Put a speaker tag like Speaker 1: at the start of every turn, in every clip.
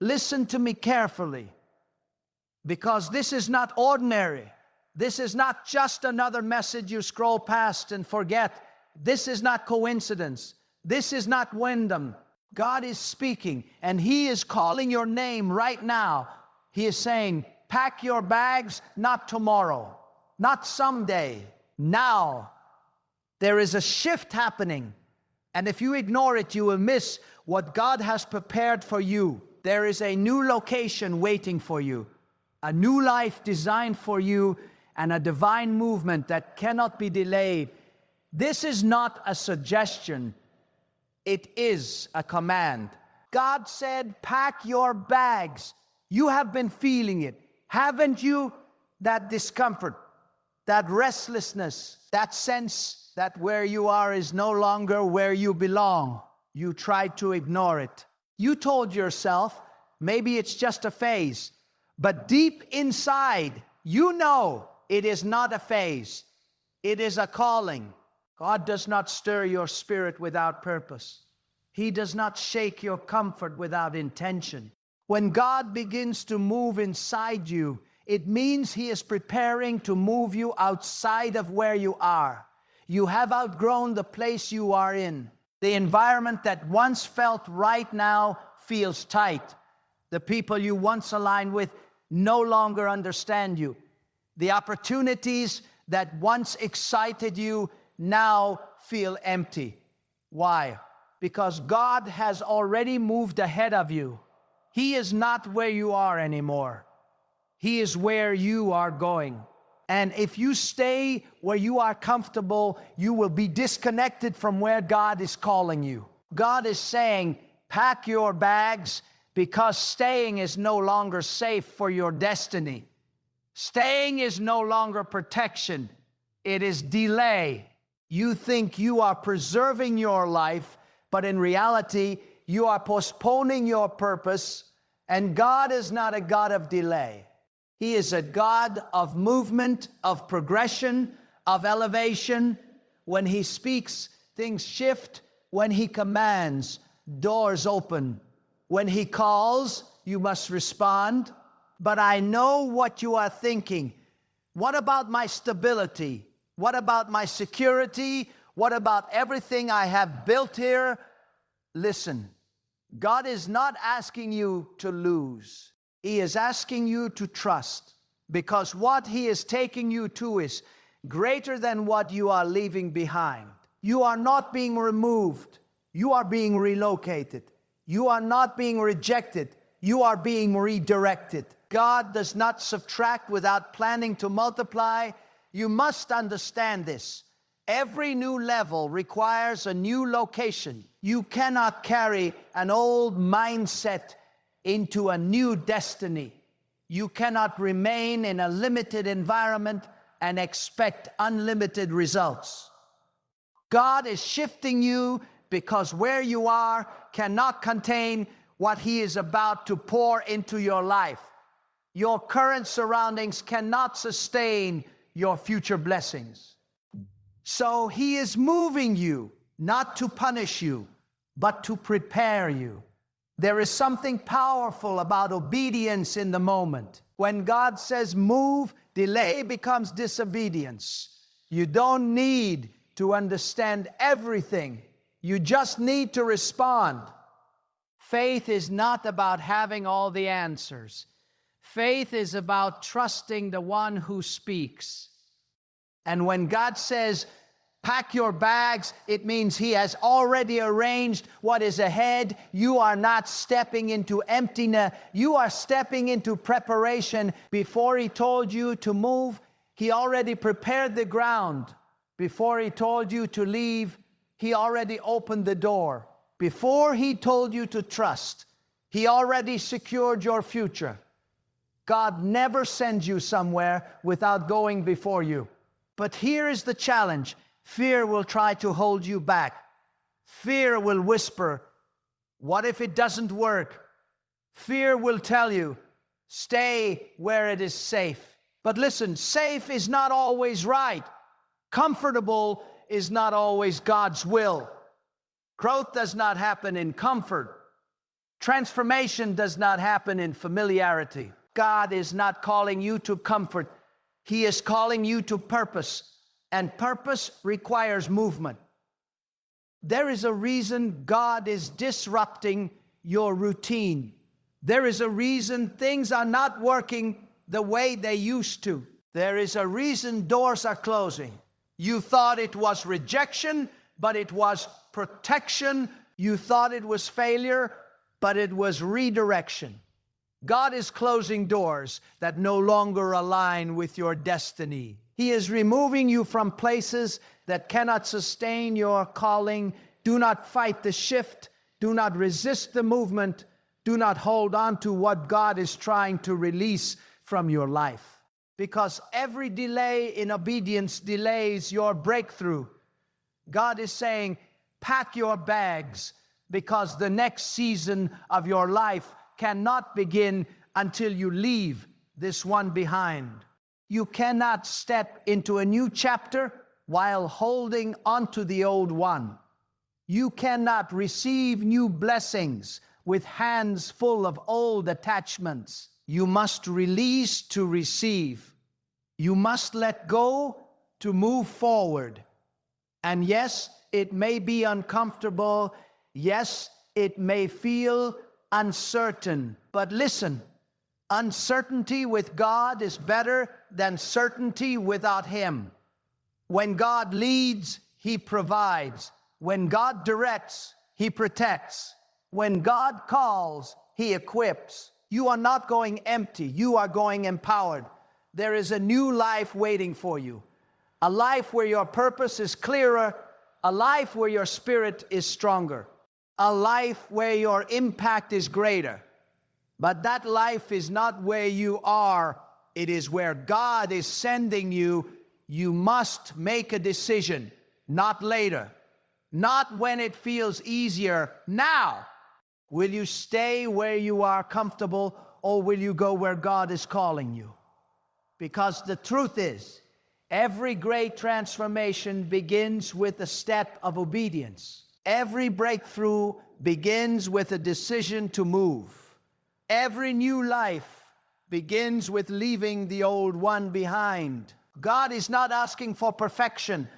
Speaker 1: Listen to me carefully, because this is not ordinary. This is not just another message you scroll past and forget. This is not coincidence. This is not random. God is speaking, and He is calling your name right now. He is saying, pack your bags, not tomorrow, not someday, now. There is a shift happening, and if you ignore it, you will miss what God has prepared for you. There is a new location waiting for you, a new life designed for you, and a divine movement that cannot be delayed. This is not a suggestion. It is a command. God said, pack your bags. You have been feeling it. Haven't you? That discomfort, that restlessness, that sense that where you are is no longer where you belong. You tried to ignore it. You told yourself, maybe it's just a phase. But deep inside, you know it is not a phase. It is a calling. God does not stir your spirit without purpose. He does not shake your comfort without intention. When God begins to move inside you, it means He is preparing to move you outside of where you are. You have outgrown the place you are in. The environment that once felt right now feels tight. The people you once aligned with no longer understand you. The opportunities that once excited you now feel empty. Why? Because God has already moved ahead of you. He is not where you are anymore. He is where you are going. And if you stay where you are comfortable, you will be disconnected from where God is calling you. God is saying, pack your bags, because staying is no longer safe for your destiny. Staying is no longer protection. It is delay. You think you are preserving your life, but in reality, you are postponing your purpose, and God is not a God of delay. He is a God of movement, of progression, of elevation. When He speaks, things shift. When He commands, doors open. When He calls, you must respond. But I know what you are thinking. What about my stability? What about my security? What about everything I have built here? Listen, God is not asking you to lose. He is asking you to trust, because what He is taking you to is greater than what you are leaving behind. You are not being removed. You are being relocated. You are not being rejected. You are being redirected. God does not subtract without planning to multiply. You must understand this. Every new level requires a new location. You cannot carry an old mindset into a new destiny. You cannot remain in a limited environment and expect unlimited results. God is shifting you because where you are cannot contain what He is about to pour into your life. Your current surroundings cannot sustain your future blessings. So He is moving you, not to punish you, but to prepare you. There is something powerful about obedience in the moment. When God says move, delay becomes disobedience. You don't need to understand everything. You just need to respond. Faith is not about having all the answers. Faith is about trusting the one who speaks. And when God says, pack your bags, it means He has already arranged what is ahead. You are not stepping into emptiness. You are stepping into preparation. Before He told you to move, He already prepared the ground. Before He told you to leave, He already opened the door. Before He told you to trust, He already secured your future. God never sends you somewhere without going before you. But here is the challenge. Fear will try to hold you back. Fear will whisper, what if it doesn't work? Fear will tell you, stay where it is safe. But listen, safe is not always right. Comfortable is not always God's will. Growth does not happen in comfort. Transformation does not happen in familiarity. God is not calling you to comfort. He is calling you to purpose, and purpose requires movement. There is a reason God is disrupting your routine. There is a reason things are not working the way they used to. There is a reason doors are closing. You thought it was rejection, but it was protection. You thought it was failure, but it was redirection. God is closing doors that no longer align with your destiny. He is removing you from places that cannot sustain your calling. Do not fight the shift. Do not resist the movement. Do not hold on to what God is trying to release from your life. Because every delay in obedience delays your breakthrough. God is saying, pack your bags, because the next season of your life cannot begin until you leave this one behind. You cannot step into a new chapter while holding onto the old one. You cannot receive new blessings with hands full of old attachments. You must release to receive. You must let go to move forward. And yes, it may be uncomfortable. Yes, it may feel uncertain. But listen, uncertainty with God is better than certainty without Him. When God leads, He provides. When God directs, He protects. When God calls, He equips. You are not going empty. You are going empowered. There is a new life waiting for you. A life where your purpose is clearer. A life where your spirit is stronger. A life where your impact is greater. But that life is not where you are. It is where God is sending you. You must make a decision, not later. Not when it feels easier. Now, will you stay where you are comfortable, or will you go where God is calling you? Because the truth is, every great transformation begins with a step of obedience. Every breakthrough begins with a decision to move. Every new life begins with leaving the old one behind. God is not asking for perfection.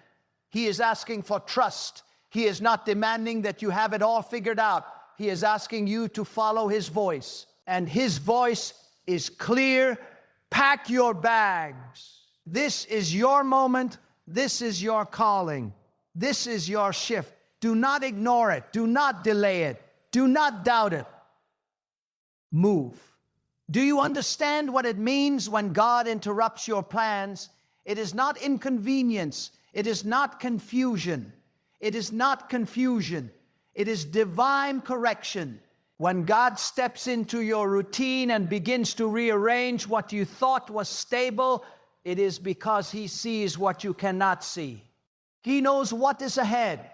Speaker 1: He is asking for trust. He is not demanding that you have it all figured out. He is asking you to follow His voice. And His voice is clear. Pack your bags. This is your moment. This is your calling. This is your shift. Do not ignore it. Do not delay it. Do not doubt it. Move. Do you understand what it means when God interrupts your plans? It is not inconvenience. It is not confusion. It is not confusion. It is divine correction. When God steps into your routine and begins to rearrange what you thought was stable, it is because He sees what you cannot see. He knows what is ahead,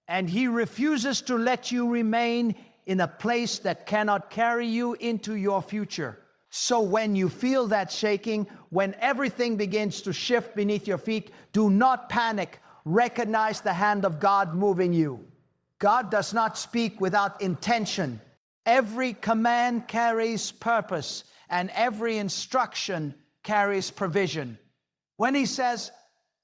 Speaker 1: and He refuses to let you remain in a place that cannot carry you into your future. So when you feel that shaking, when everything begins to shift beneath your feet, do not panic. Recognize the hand of God moving you. God does not speak without intention. Every command carries purpose, and every instruction carries provision. When He says,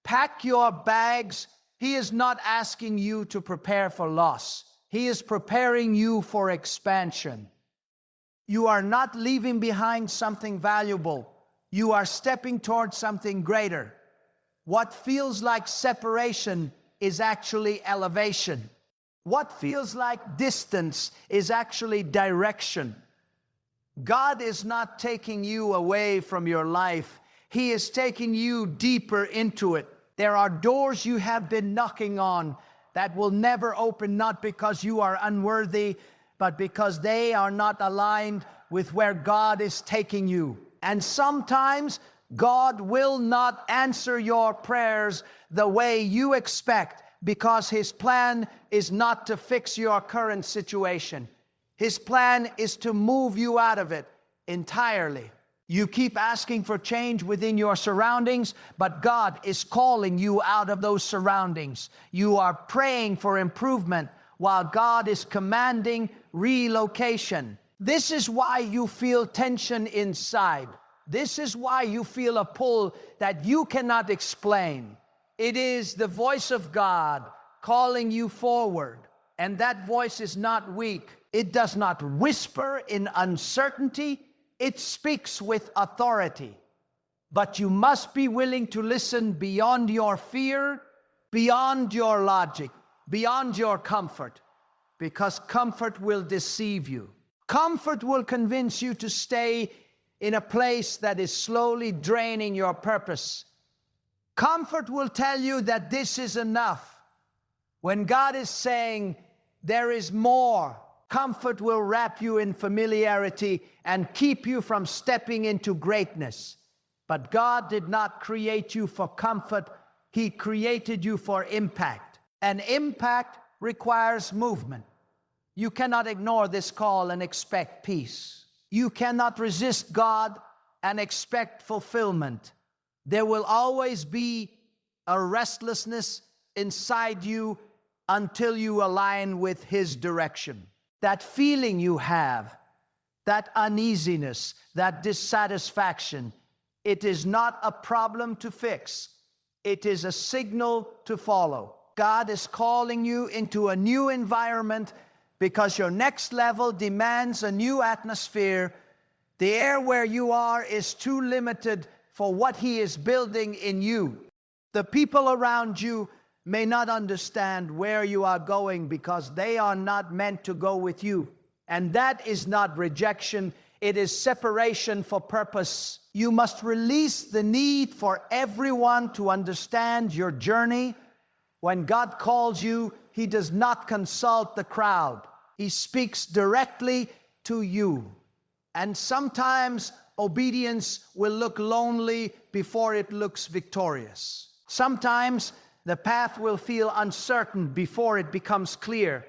Speaker 1: pack your bags, He is not asking you to prepare for loss. He is preparing you for expansion. You are not leaving behind something valuable. You are stepping towards something greater. What feels like separation is actually elevation. What feels like distance is actually direction. God is not taking you away from your life. He is taking you deeper into it. There are doors you have been knocking on that will never open, not because you are unworthy, but because they are not aligned with where God is taking you. And sometimes God will not answer your prayers the way you expect, because His plan is not to fix your current situation. His plan is to move you out of it entirely. You keep asking for change within your surroundings, but God is calling you out of those surroundings. You are praying for improvement while God is commanding relocation. This is why you feel tension inside. This is why you feel a pull that you cannot explain. It is the voice of God calling you forward. And that voice is not weak. It does not whisper in uncertainty. It speaks with authority. But you must be willing to listen beyond your fear, beyond your logic, beyond your comfort, because comfort will deceive you. Comfort will convince you to stay in a place that is slowly draining your purpose. Comfort will tell you that this is enough. When God is saying there is more, comfort will wrap you in familiarity and keep you from stepping into greatness. But God did not create you for comfort. He created you for impact. And impact requires movement. You cannot ignore this call and expect peace. You cannot resist God and expect fulfillment. There will always be a restlessness inside you until you align with His direction. That feeling you have, that uneasiness, that dissatisfaction, it is not a problem to fix. It is a signal to follow. God is calling you into a new environment because your next level demands a new atmosphere. The air where you are is too limited for what He is building in you. The people around you may not understand where you are going because they are not meant to go with you. And that is not rejection, it is separation for purpose. You must release the need for everyone to understand your journey. When God calls you, He does not consult the crowd. He speaks directly to you. And sometimes obedience will look lonely before it looks victorious. Sometimes the path will feel uncertain before it becomes clear.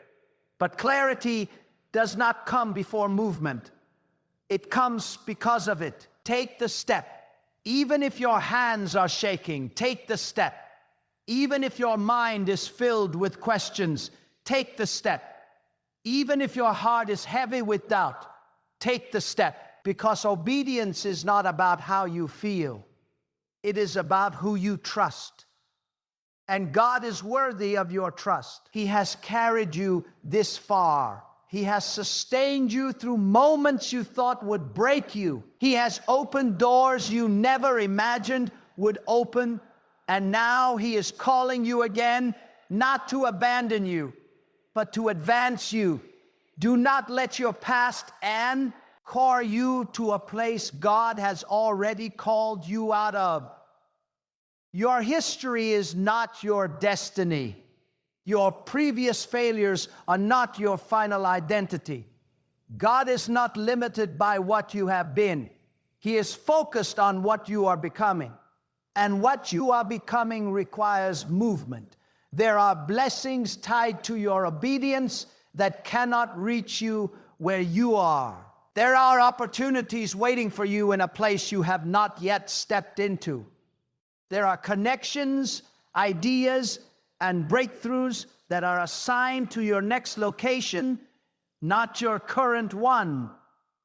Speaker 1: But clarity does not come before movement. It comes because of it. Take the step. Even if your hands are shaking, take the step. Even if your mind is filled with questions, take the step. Even if your heart is heavy with doubt, take the step. Because obedience is not about how you feel. It is about who you trust. And God is worthy of your trust. He has carried you this far. He has sustained you through moments you thought would break you. He has opened doors you never imagined would open. And now He is calling you again, not to abandon you, but to advance you. Do not let your past anchor you to a place God has already called you out of. Your history is not your destiny. Your previous failures are not your final identity. God is not limited by what you have been. He is focused on what you are becoming. And what you are becoming requires movement. There are blessings tied to your obedience that cannot reach you where you are. There are opportunities waiting for you in a place you have not yet stepped into. There are connections, ideas, and breakthroughs that are assigned to your next location, not your current one.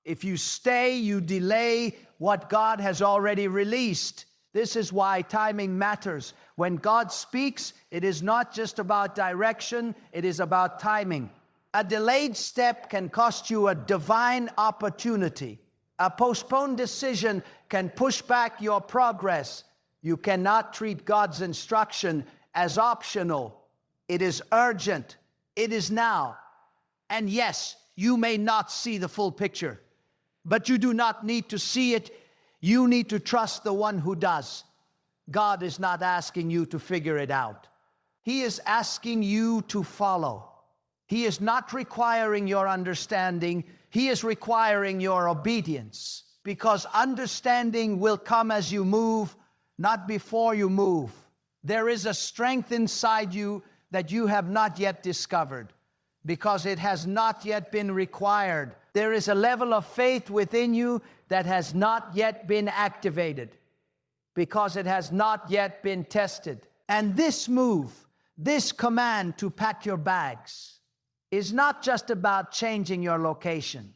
Speaker 1: If you stay, you delay what God has already released. This is why timing matters. When God speaks, it is not just about direction, it is about timing. A delayed step can cost you a divine opportunity. A postponed decision can push back your progress. You cannot treat God's instruction as optional. It is urgent. It is now. And yes, you may not see the full picture, but you do not need to see it. You need to trust the one who does. God is not asking you to figure it out. He is asking you to follow. He is not requiring your understanding. He is requiring your obedience, because understanding will come as you move, not before you move. There is a strength inside you that you have not yet discovered, because it has not yet been required. There is a level of faith within you that has not yet been activated, because it has not yet been tested. And this move, this command to pack your bags, is not just about changing your location.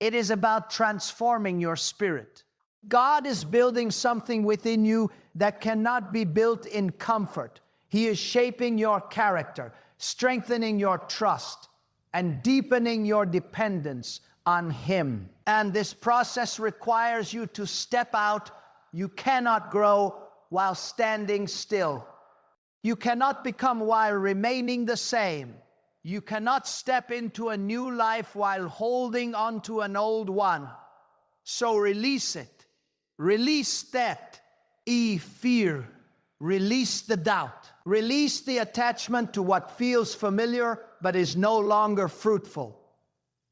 Speaker 1: It is about transforming your spirit. God is building something within you that cannot be built in comfort. He is shaping your character, strengthening your trust, and deepening your dependence on Him. And this process requires you to step out. You cannot grow while standing still. You cannot become while remaining the same. You cannot step into a new life while holding on to an old one. So release it. Release that fear. Release the doubt. Release the attachment to what feels familiar but is no longer fruitful.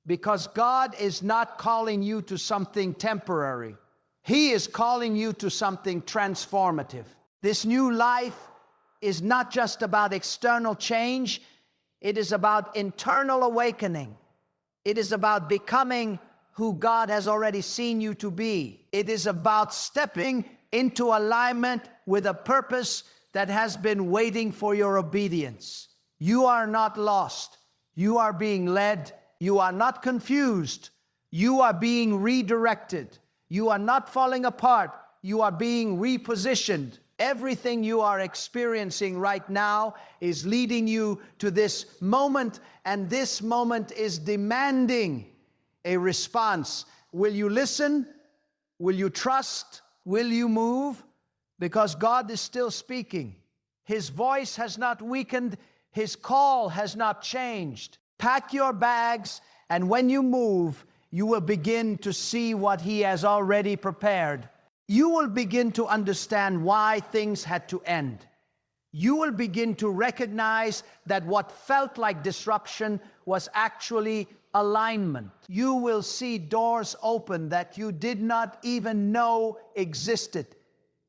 Speaker 1: Because God is not calling you to something temporary. He is calling you to something transformative. This new life is not just about external change. It is about internal awakening. It is about becoming who God has already seen you to be. It is about stepping into alignment with a purpose that has been waiting for your obedience. You are not lost. You are being led. You are not confused. You are being redirected. You are not falling apart. You are being repositioned. Everything you are experiencing right now is leading you to this moment, and this moment is demanding a response. Will you listen? Will you trust? Will you move? Because God is still speaking. His voice has not weakened. His call has not changed. Pack your bags, and when you move, you will begin to see what He has already prepared. You will begin to understand why things had to end. You will begin to recognize that what felt like disruption was actually alignment. You will see doors open that you did not even know existed.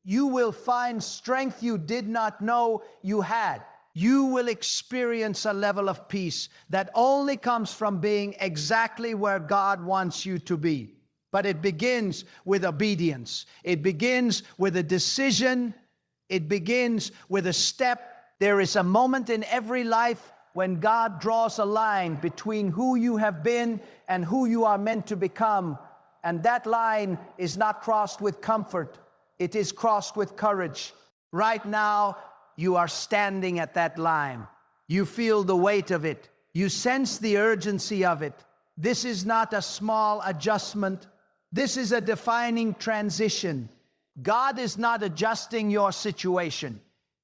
Speaker 1: You will find strength you did not know you had. You will experience a level of peace that only comes from being exactly where God wants you to be. But it begins with obedience. It begins with a decision. It begins with a step. There is a moment in every life when God draws a line between who you have been and who you are meant to become. And that line is not crossed with comfort. It is crossed with courage. Right now, you are standing at that line. You feel the weight of it. You sense the urgency of it. This is not a small adjustment. This is a defining transition. God is not adjusting your situation.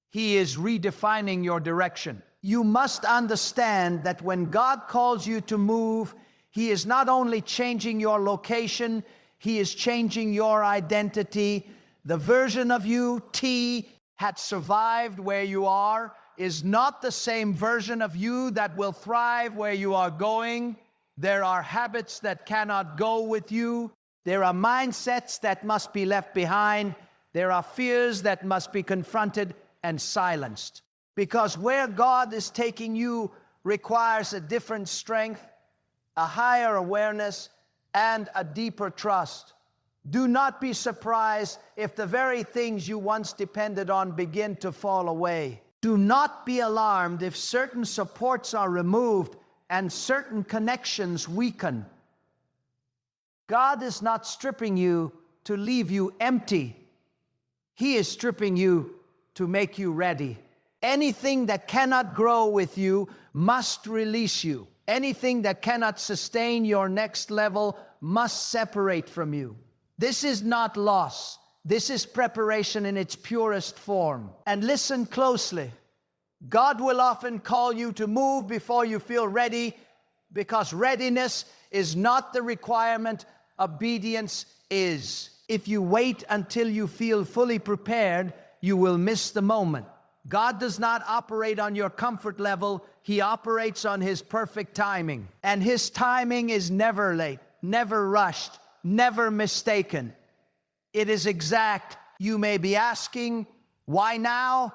Speaker 1: He is redefining your direction. You must understand that when God calls you to move, He is not only changing your location, He is changing your identity. The version of you, T, had survived where you are, is not the same version of you that will thrive where you are going. There are habits that cannot go with you. There are mindsets that must be left behind. There are fears that must be confronted and silenced. Because where God is taking you requires a different strength, a higher awareness, and a deeper trust. Do not be surprised if the very things you once depended on begin to fall away. Do not be alarmed if certain supports are removed and certain connections weaken. God is not stripping you to leave you empty. He is stripping you to make you ready. Anything that cannot grow with you must release you. Anything that cannot sustain your next level must separate from you. This is not loss. This is preparation in its purest form. And listen closely. God will often call you to move before you feel ready, because readiness is not the requirement. Obedience is. If you wait until you feel fully prepared, you will miss the moment. God does not operate on your comfort level. He operates on His perfect timing. And His timing is never late, never rushed, never mistaken. It is exact. You may be asking, why now?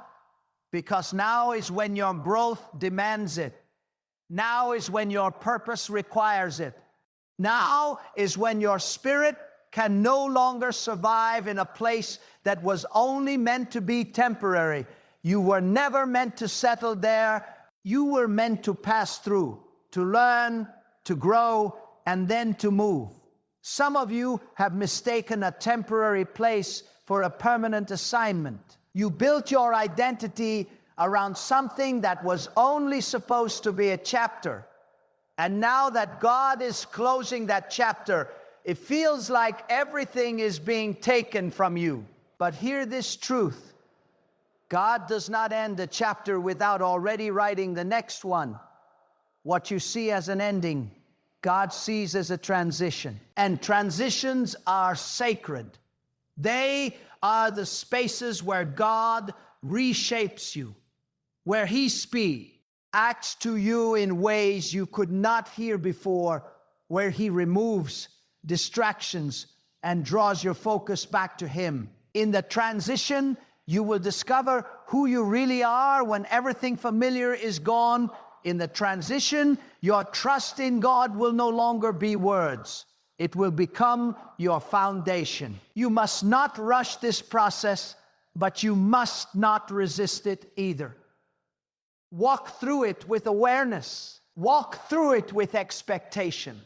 Speaker 1: Because now is when your growth demands it. Now is when your purpose requires it. Now is when your spirit can no longer survive in a place that was only meant to be temporary. You were never meant to settle there. You were meant to pass through, to learn, to grow, and then to move. Some of you have mistaken a temporary place for a permanent assignment. You built your identity around something that was only supposed to be a chapter. And now that God is closing that chapter, it feels like everything is being taken from you. But hear this truth. God does not end a chapter without already writing the next one. What you see as an ending, God sees as a transition. And transitions are sacred. They are the spaces where God reshapes you, where He speaks, acts to you in ways you could not hear before, where He removes distractions and draws your focus back to Him. In the transition, you will discover who you really are when everything familiar is gone. In the transition, your trust in God will no longer be words. It will become your foundation. You must not rush this process, but you must not resist it either. Walk through it with awareness. Walk through it with expectation.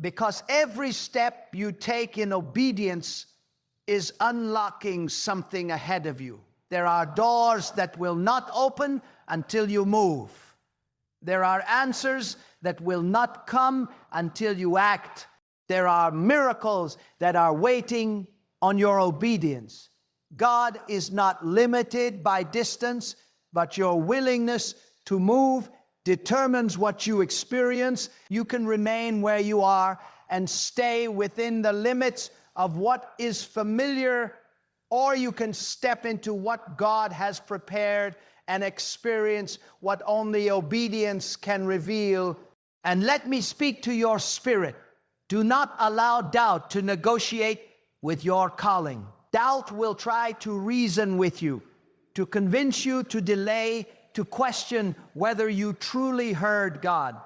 Speaker 1: Because every step you take in obedience is unlocking something ahead of you. There are doors that will not open until you move. There are answers that will not come until you act. There are miracles that are waiting on your obedience. God is not limited by distance, but your willingness to move determines what you experience. You can remain where you are and stay within the limits of what is familiar, or you can step into what God has prepared and experience what only obedience can reveal. And let me speak to your spirit. Do not allow doubt to negotiate with your calling. Doubt will try to reason with you, to convince you to delay, to question whether you truly heard God.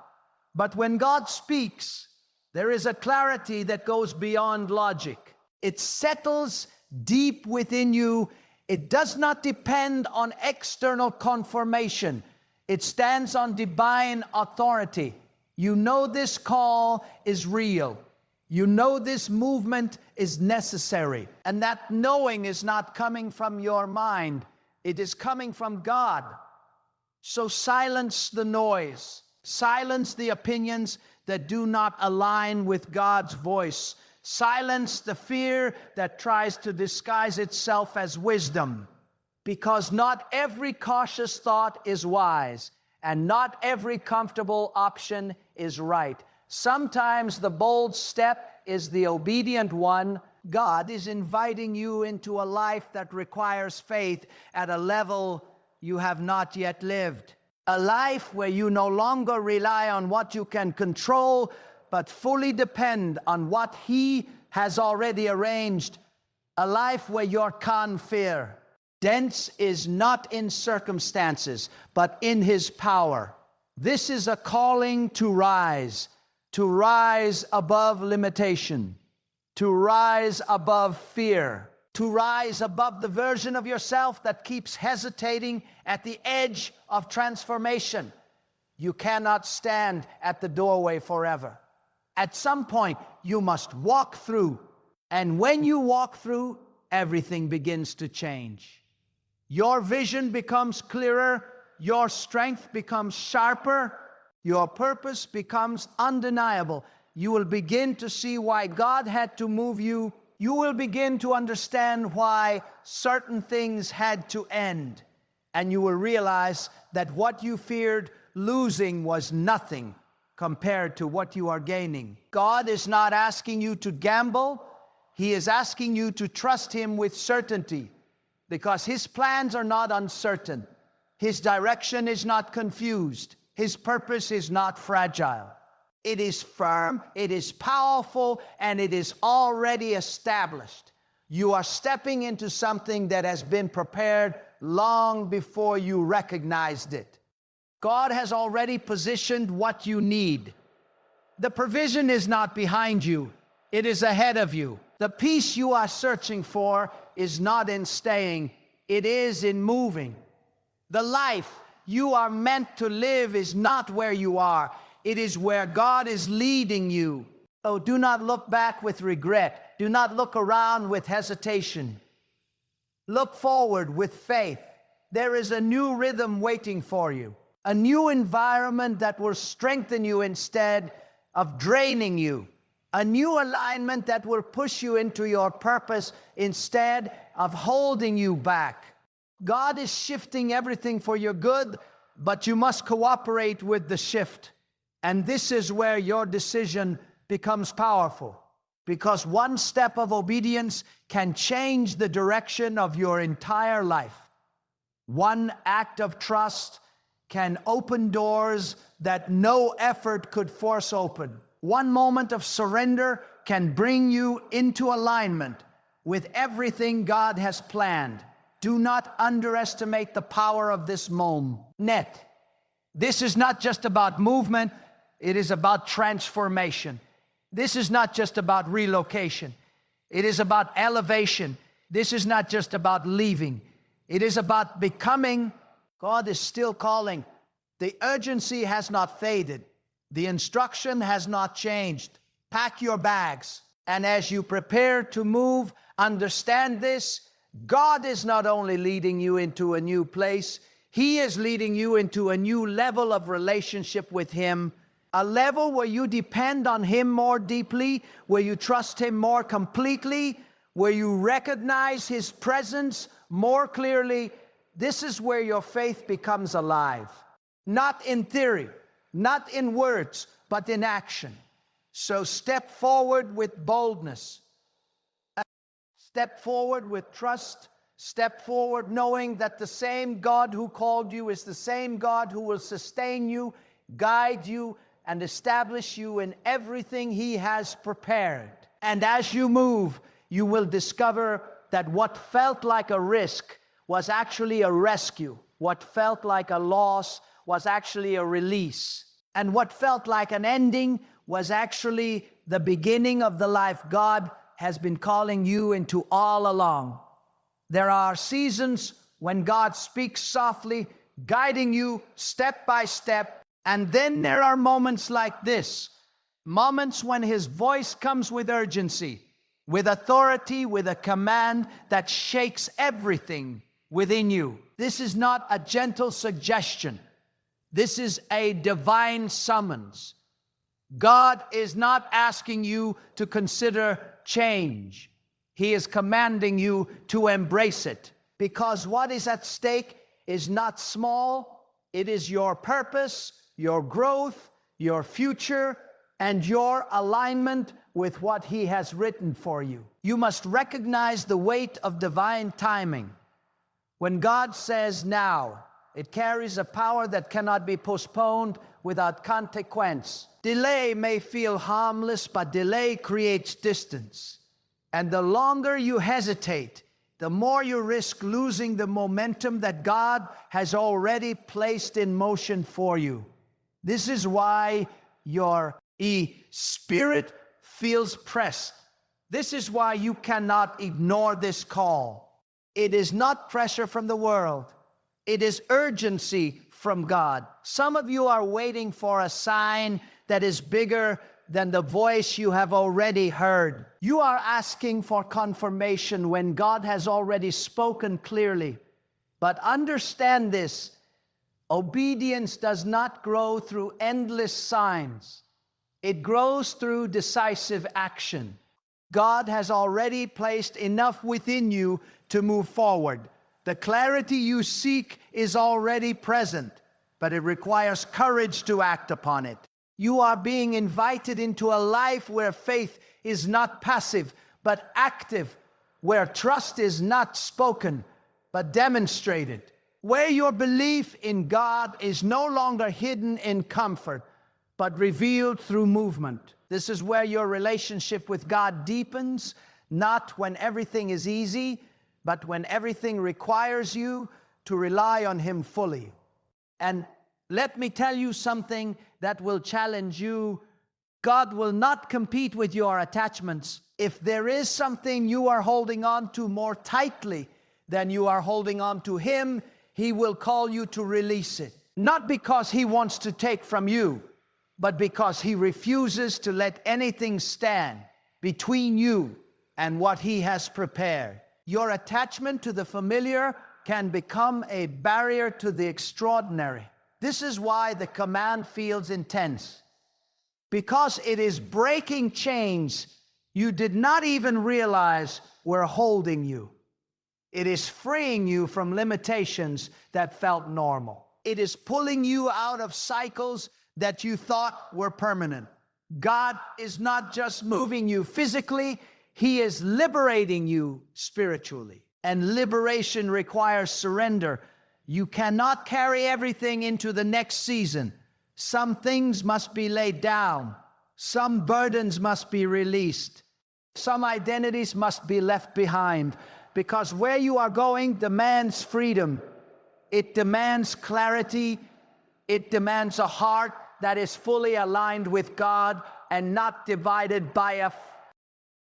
Speaker 1: But when God speaks, there is a clarity that goes beyond logic. It settles deep within you. It does not depend on external confirmation. It stands on divine authority. You know this call is real. You know this movement is necessary. And that knowing is not coming from your mind. It is coming from God. So silence the noise. Silence the opinions that do not align with God's voice. Silence the fear that tries to disguise itself as wisdom. Because not every cautious thought is wise, and not every comfortable option is right. Sometimes the bold step is the obedient one. God is inviting you into a life that requires faith at a level you have not yet lived. A life where you no longer rely on what you can control, but fully depend on what He has already arranged. A life where your confidence is not in circumstances, but in His power. This is a calling to rise above limitation, to rise above fear, to rise above the version of yourself that keeps hesitating at the edge of transformation. You cannot stand at the doorway forever. At some point, you must walk through. And when you walk through, everything begins to change. Your vision becomes clearer. Your strength becomes sharper. Your purpose becomes undeniable. You will begin to see why God had to move you. You will begin to understand why certain things had to end. And you will realize that what you feared losing was nothing compared to what you are gaining. God is not asking you to gamble. He is asking you to trust Him with certainty, because His plans are not uncertain. His direction is not confused. His purpose is not fragile. It is firm, it is powerful, and it is already established. You are stepping into something that has been prepared long before you recognized it. God has already positioned what you need. The provision is not behind you, it is ahead of you. The peace you are searching for is not in staying, it is in moving. The life you are meant to live is not where you are, It is where God is leading you. Oh, do not look back with regret. Do not look around with hesitation. Look forward with faith. There is a new rhythm waiting for you, a new environment that will strengthen you instead of draining you, a new alignment that will push you into your purpose instead of holding you back. God is shifting everything for your good, but you must cooperate with the shift. And this is where your decision becomes powerful, because one step of obedience can change the direction of your entire life. One act of trust can open doors that no effort could force open. One moment of surrender can bring you into alignment with everything God has planned. Do not underestimate the power of this moment. This is not just about movement, it is about transformation. This is not just about relocation. It is about elevation. This is not just about leaving. It is about becoming. God is still calling. The urgency has not faded. The instruction has not changed. Pack your bags. And as you prepare to move, understand this. God is not only leading you into a new place, He is leading you into a new level of relationship with Him. A level where you depend on Him more deeply, where you trust Him more completely, where you recognize His presence more clearly. This is where your faith becomes alive. Not in theory, not in words, but in action. So step forward with boldness. Step forward with trust. Step forward knowing that the same God who called you is the same God who will sustain you, guide you, and establish you in everything He has prepared. And as you move, you will discover that what felt like a risk was actually a rescue. What felt like a loss was actually a release. And what felt like an ending was actually the beginning of the life God has been calling you into all along. There are seasons when God speaks softly, guiding you step by step. And then there are moments like this, moments when His voice comes with urgency, with authority, with a command that shakes everything within you. This is not a gentle suggestion. This is a divine summons. God is not asking you to consider change. He is commanding you to embrace it, because what is at stake is not small. It is your purpose, your growth, your future, and your alignment with what He has written for you. You must recognize the weight of divine timing. When God says now, it carries a power that cannot be postponed without consequence. Delay may feel harmless, but delay creates distance. And the longer you hesitate, the more you risk losing the momentum that God has already placed in motion for you. This is why your spirit feels pressed. This is why you cannot ignore this call. It is not pressure from the world. It is urgency from God. Some of you are waiting for a sign that is bigger than the voice you have already heard. You are asking for confirmation when God has already spoken clearly. But understand this, obedience does not grow through endless signs. It grows through decisive action. God has already placed enough within you to move forward. The clarity you seek is already present, but it requires courage to act upon it. You are being invited into a life where faith is not passive, but active, where trust is not spoken, but demonstrated, where your belief in God is no longer hidden in comfort, but revealed through movement. This is where your relationship with God deepens, not when everything is easy, but when everything requires you to rely on Him fully. And let me tell you something that will challenge you. God will not compete with your attachments. If there is something you are holding on to more tightly than you are holding on to Him, He will call you to release it. Not because He wants to take from you, but because He refuses to let anything stand between you and what He has prepared. Your attachment to the familiar can become a barrier to the extraordinary. This is why the command feels intense, because it is breaking chains you did not even realize were holding you. It is freeing you from limitations that felt normal. It is pulling you out of cycles that you thought were permanent. God is not just moving you physically, He is liberating you spiritually. And liberation requires surrender. You cannot carry everything into the next season. Some things must be laid down. Some burdens must be released. Some identities must be left behind, because where you are going demands freedom. It demands clarity. It demands a heart that is fully aligned with God and not divided by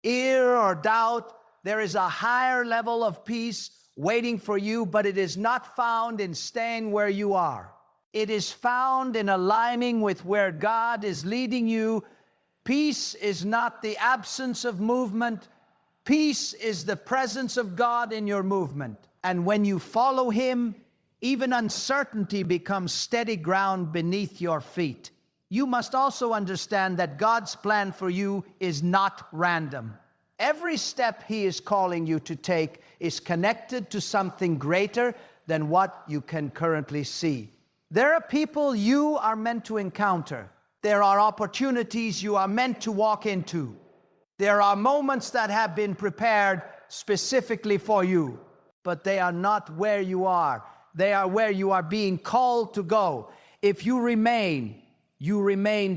Speaker 1: fear or doubt. There is a higher level of peace waiting for you, but it is not found in staying where you are. It is found in aligning with where God is leading you. Peace is not the absence of movement. Peace is the presence of God in your movement. And when you follow Him, even uncertainty becomes steady ground beneath your feet. You must also understand that God's plan for you is not random. Every step He is calling you to take is connected to something greater than what you can currently see. There are people you are meant to encounter. There are opportunities you are meant to walk into. There are moments that have been prepared specifically for you, but they are not where you are. They are where you are being called to go. If you remain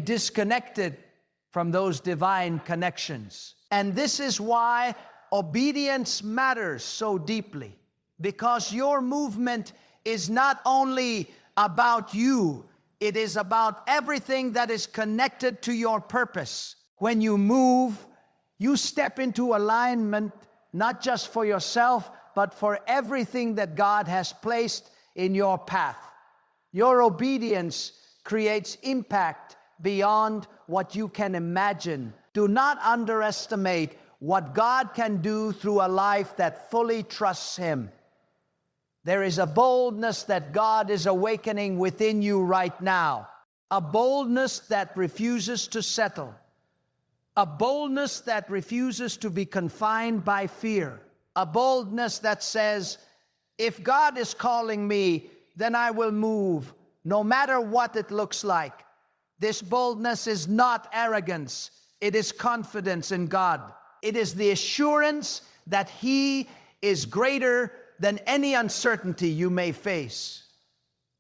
Speaker 1: disconnected from those divine connections. And this is why obedience matters so deeply, because your movement is not only about you, it is about everything that is connected to your purpose. When you move, you step into alignment, not just for yourself, but for everything that God has placed in your path. Your obedience creates impact beyond what you can imagine. Do not underestimate what God can do through a life that fully trusts Him. There is a boldness that God is awakening within you right now. A boldness that refuses to settle. A boldness that refuses to be confined by fear. A boldness that says, if God is calling me, then I will move, no matter what it looks like. This boldness is not arrogance. It is confidence in God. It is the assurance that He is greater than any uncertainty you may face.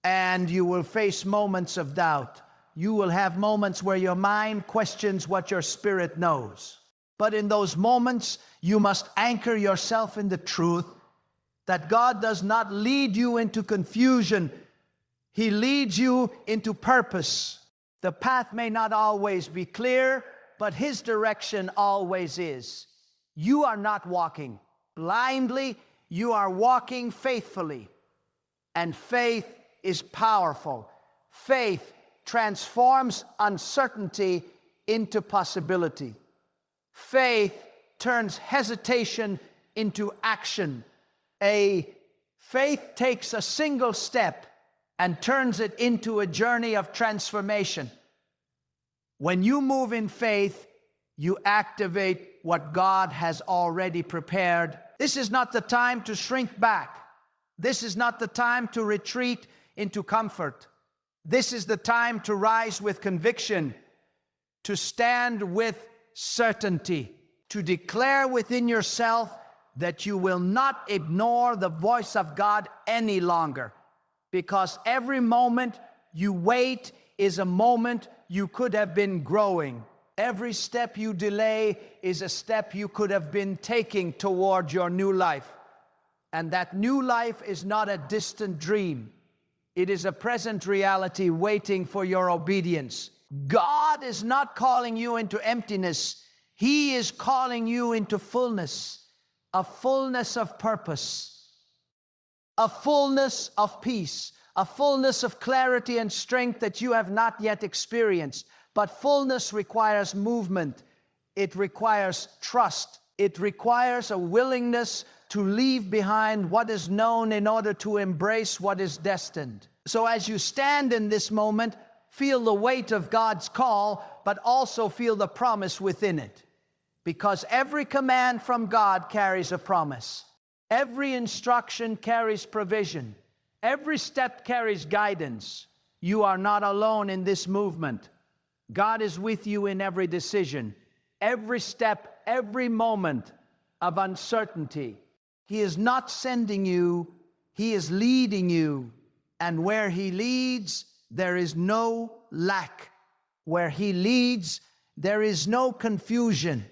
Speaker 1: And you will face moments of doubt. You will have moments where your mind questions what your spirit knows. But in those moments, you must anchor yourself in the truth that God does not lead you into confusion. He leads you into purpose. The path may not always be clear, but His direction always is. You are not walking blindly, you are walking faithfully. And faith is powerful. Faith transforms uncertainty into possibility. Faith turns hesitation into action. Faith takes a single step and turns it into a journey of transformation. When you move in faith, you activate what God has already prepared. This is not the time to shrink back. This is not the time to retreat into comfort. This is the time to rise with conviction, to stand with certainty, to declare within yourself that you will not ignore the voice of God any longer, because every moment you wait is a moment you could have been growing. Every step you delay is a step you could have been taking toward your new life. And that new life is not a distant dream. It is a present reality waiting for your obedience. God is not calling you into emptiness. He is calling you into fullness, a fullness of purpose, a fullness of peace, a fullness of clarity and strength that you have not yet experienced. But fullness requires movement. It requires trust. It requires a willingness to leave behind what is known in order to embrace what is destined. So as you stand in this moment, feel the weight of God's call, but also feel the promise within it. Because every command from God carries a promise. Every instruction carries provision. Every step carries guidance. You are not alone in this movement. God is with you in every decision, every step, every moment of uncertainty. He is not sending you, He is leading you. And where He leads, there is no lack. Where He leads, there is no confusion.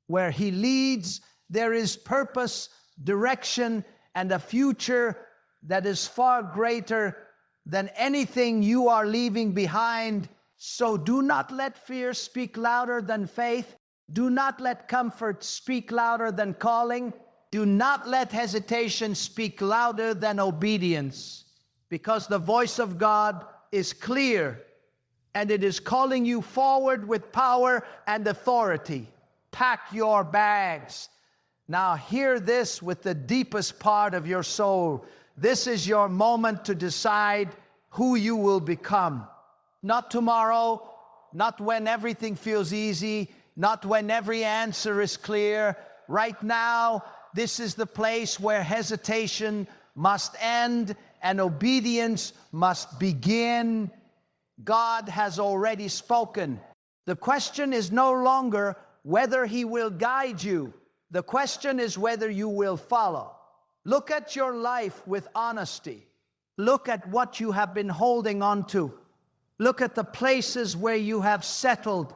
Speaker 1: Where He leads, there is purpose, direction, and a future that is far greater than anything you are leaving behind. So do not let fear speak louder than faith. Do not let comfort speak louder than calling. Do not let hesitation speak louder than obedience. Because the voice of God is clear, and it is calling you forward with power and authority. Pack your bags. Now hear this with the deepest part of your soul. This is your moment to decide who you will become. Not tomorrow, not when everything feels easy, not when every answer is clear. Right now, this is the place where hesitation must end and obedience must begin. God has already spoken. The question is no longer whether He will guide you. The question is whether you will follow. Look at your life with honesty. Look at what you have been holding on to. Look at the places where you have settled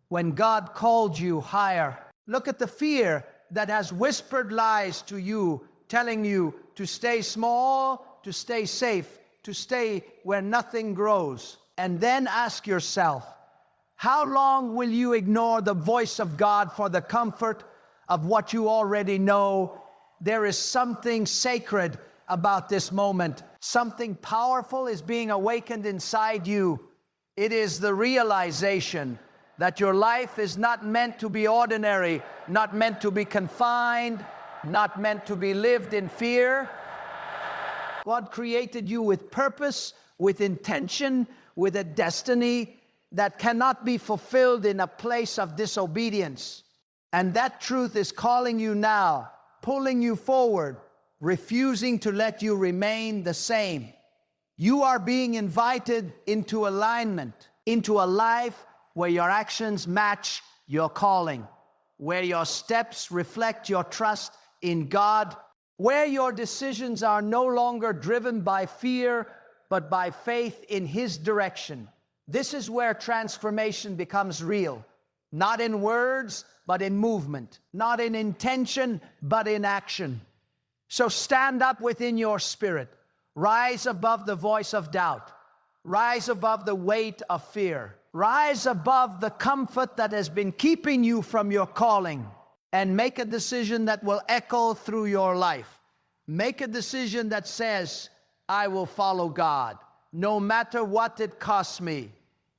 Speaker 1: when God called you higher. Look at the fear that has whispered lies to you, telling you to stay small, to stay safe, to stay where nothing grows. And then ask yourself, how long will you ignore the voice of God for the comfort of what you already know? There is something sacred about this moment. Something powerful is being awakened inside you. It is the realization that your life is not meant to be ordinary, not meant to be confined, not meant to be lived in fear. God created you with purpose, with intention, with a destiny that cannot be fulfilled in a place of disobedience. And that truth is calling you now, pulling you forward, refusing to let you remain the same. You are being invited into alignment, into a life where your actions match your calling, where your steps reflect your trust in God, where your decisions are no longer driven by fear, but by faith in His direction. This is where transformation becomes real, not in words, but in movement, not in intention, but in action. So stand up within your spirit. Rise above the voice of doubt. Rise above the weight of fear. Rise above the comfort that has been keeping you from your calling, and make a decision that will echo through your life. Make a decision that says, I will follow God, no matter what it costs me,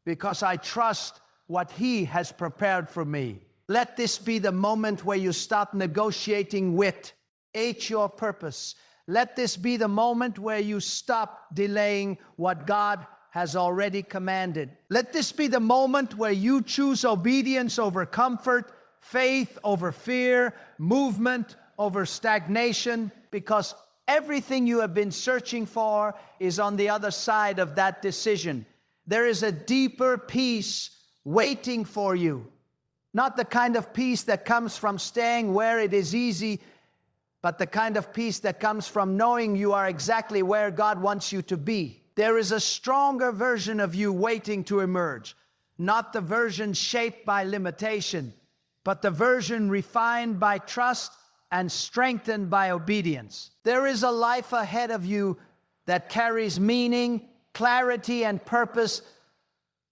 Speaker 1: because I trust what He has prepared for me. Let this be the moment where you stop negotiating with your purpose. Let this be the moment where you stop delaying what God has already commanded. Let this be the moment where you choose obedience over comfort, faith over fear, movement over stagnation, because everything you have been searching for is on the other side of that decision. There is a deeper peace waiting for you. Not the kind of peace that comes from staying where it is easy, but the kind of peace that comes from knowing you are exactly where God wants you to be. There is a stronger version of you waiting to emerge, not the version shaped by limitation, but the version refined by trust and strengthened by obedience. There is a life ahead of you that carries meaning, clarity, and purpose,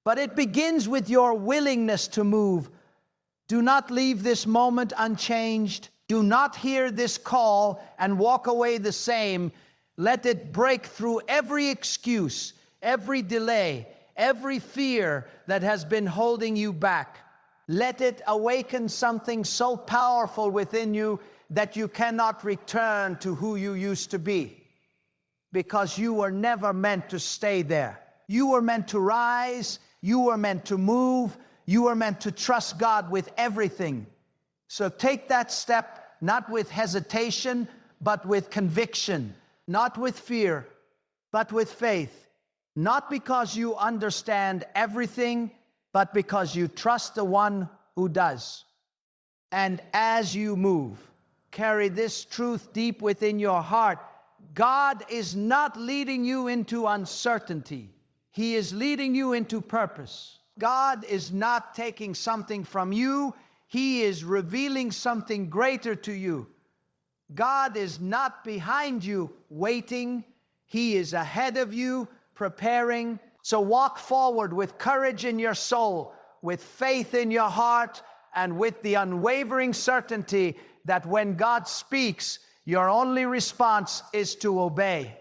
Speaker 1: but it begins with your willingness to move. Do not leave this moment unchanged. Do not hear this call and walk away the same, Let it break through every excuse, every delay, every fear that has been holding you back. Let it awaken something so powerful within you that you cannot return to who you used to be, because you were never meant to stay there. You were meant to rise. You were meant to move. You were meant to trust God with everything. So take that step, not with hesitation, but with conviction, not with fear, but with faith. Not because you understand everything, but because you trust the one who does. And as you move, carry this truth deep within your heart. God is not leading you into uncertainty. He is leading you into purpose. God is not taking something from you. He is revealing something greater to you. God is not behind you waiting. He is ahead of you preparing. So walk forward with courage in your soul, with faith in your heart, and with the unwavering certainty that when God speaks, your only response is to obey.